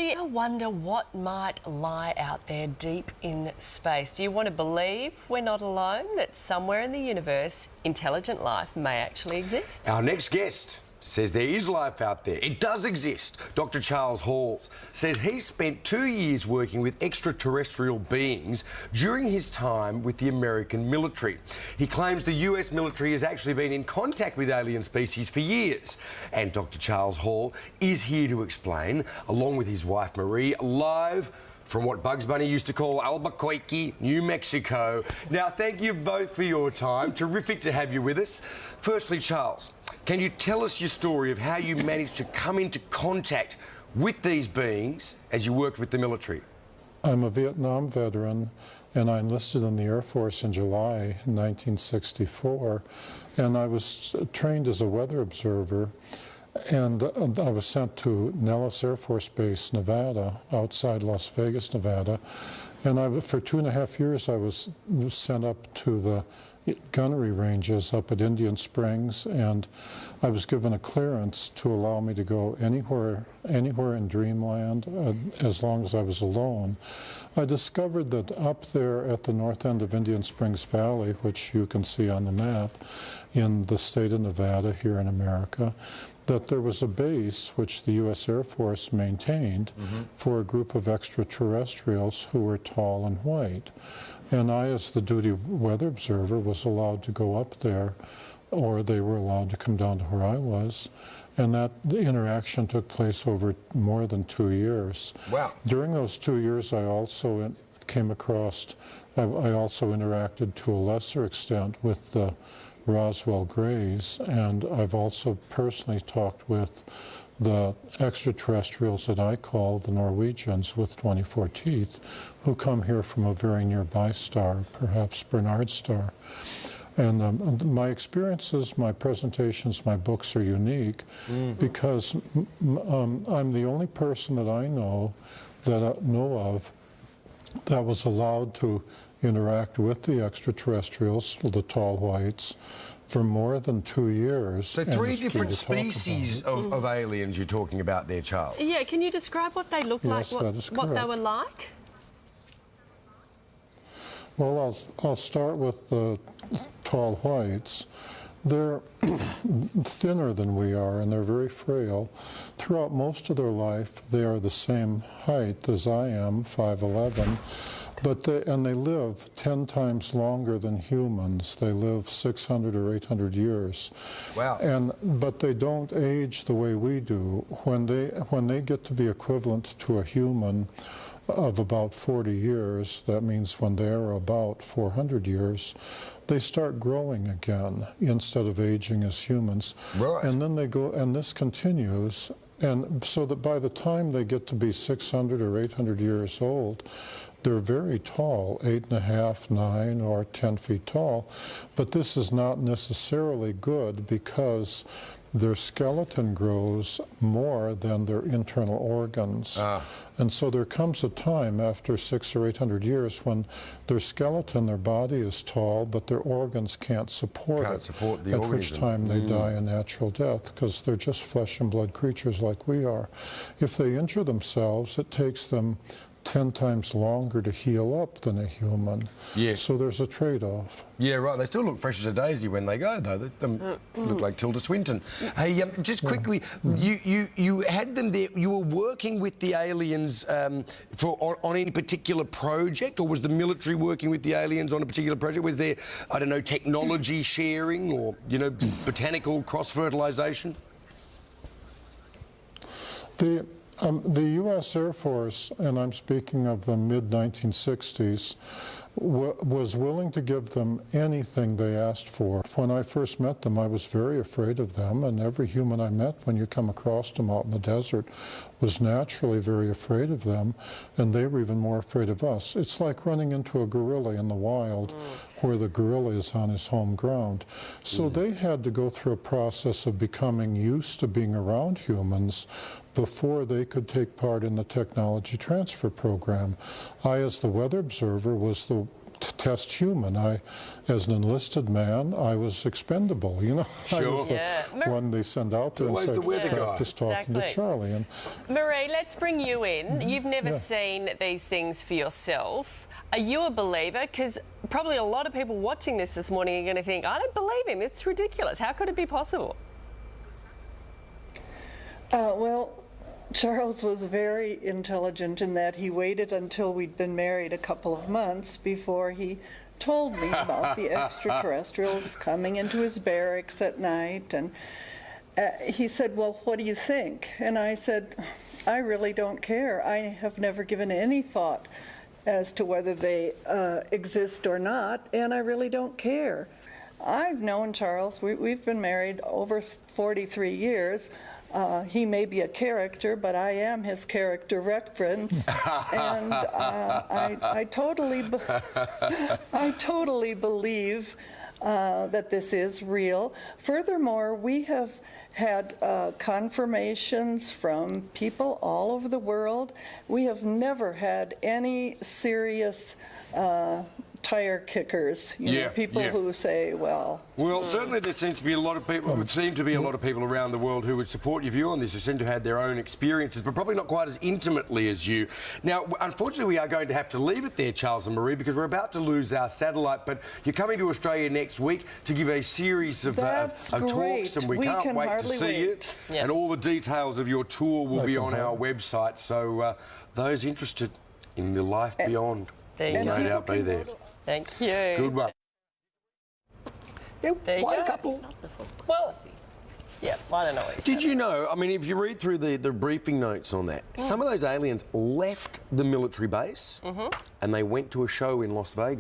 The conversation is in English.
Do you ever wonder what might lie out there deep in space? Do you want to believe we're not alone, that somewhere in the universe, intelligent life may actually exist? Our next guest says there is life out there. It does exist. Dr. Charles Hall says he spent 2 years working with extraterrestrial beings during his time with the American military. He claims the US military has actually been in contact with alien species for years. And Dr. Charles Hall is here to explain, along with his wife Marie, live from what Bugs Bunny used to call Albuquerque, New Mexico. Now, thank you both for your time. Terrific to have you with us. Firstly, Charles, can you tell us your story of how you managed to come into contact with these beings as you worked with the military? I'm a Vietnam veteran, and I enlisted in the Air Force in July 1964, and I was trained as a weather observer. And I was sent to Nellis Air Force Base, Nevada, outside Las Vegas, Nevada. And for 2.5 years, I was sent up to the gunnery ranges up at Indian Springs, and I was given a clearance to allow me to go anywhere in Dreamland as long as I was alone. I discovered that up there at the north end of Indian Springs Valley, which you can see on the map in the state of Nevada here in America, that there was a base which the U.S. Air Force maintained for a group of extraterrestrials who were tall and white. And I, as the duty weather observer, was allowed to go up there, or they were allowed to come down to where I was. And the interaction took place over more than 2 years. Wow. During those 2 years, I also came across, I also interacted to a lesser extent with the Roswell Greys, and I've also personally talked with the extraterrestrials that I call the Norwegians with 24 teeth, who come here from a very nearby star, perhaps Bernard star. And my experiences, my presentations, my books are unique because I'm the only person that I know of that was allowed to interact with the extraterrestrials, the tall whites, for more than 2 years. So 3 different species of aliens you're talking about there, Charles. Yeah, can you describe what they look like, that is what they correct. were like? Well, I'll start with the tall whites. They're thinner than we are, and they're very frail. Throughout most of their life, they are the same height as I am, 5'11", but they live 10 times longer than humans. They live 600 or 800 years. Wow. But they don't age the way we do. When they get to be equivalent to a human of about 40 years, that means when they're about 400 years, they start growing again instead of aging as humans. Right. And then they go, and this continues, and so that by the time they get to be 600 or 800 years old, they're very tall, 8.5, 9, or 10 feet tall. But this is not necessarily good because their skeleton grows more than their internal organs. And so there comes a time after 600 or 800 years when their skeleton, their body is tall, but their organs can't support it. The at which time they die a natural death, because they're just flesh and blood creatures like we are. If they injure themselves, it takes them 10 times longer to heal up than a human. Yeah. So there's a trade-off. Yeah, right. They still look fresh as a daisy when they go, though. They look like Tilda Swinton. Hey, just quickly, you had them there. You were working with the aliens on any particular project, or was the military working with the aliens on a particular project? Was there, I don't know, technology sharing or, you know, botanical cross-fertilisation? The U.S. Air Force, and I'm speaking of the mid-1960s, was willing to give them anything they asked for. When I first met them, I was very afraid of them, and every human I met when you come across them out in the desert was naturally very afraid of them, and they were even more afraid of us. It's like running into a gorilla in the wild where the gorilla is on his home ground. So they had to go through a process of becoming used to being around humans before they could take part in the technology transfer program. I, as the weather observer, was the test human. As an enlisted man, I was expendable. You know, I Sure. was the one they send out there and Always say, the weather guy. practice talking to Exactly. Charlie. And Marie, let's bring you in. You've never Yeah. seen these things for yourself. Are you a believer? Because probably a lot of people watching this morning are going to think, I don't believe him. It's ridiculous. How could it be possible? Well, Charles was very intelligent in that he waited until we'd been married a couple of months before he told me about the extraterrestrials coming into his barracks at night. And he said, well, what do you think? And I said, I really don't care. I have never given any thought as to whether they exist or not, and I really don't care. I've known Charles. We've been married over 43 years. He may be a character, but I am his character reference, and I totally believe that this is real. Furthermore, we have had confirmations from people all over the world. We have never had any serious tire kickers, you know, people who say, well... Well, certainly there seems to be a lot of people, around the world who would support your view on this, who seem to have had their own experiences, but probably not quite as intimately as you. Now, unfortunately, we are going to have to leave it there, Charles and Marie, because we're about to lose our satellite, but you're coming to Australia next week to give a series of talks, and we can't wait to see you. Yeah. And all the details of your tour will be on our website, so those interested in the life beyond will no doubt be there. Thank you. Good one. Yeah, There you quite go. a couple. Well, yeah, I don't know what Did you know, I mean, if you read through the briefing notes on that, some of those aliens left the military base and they went to a show in Las Vegas.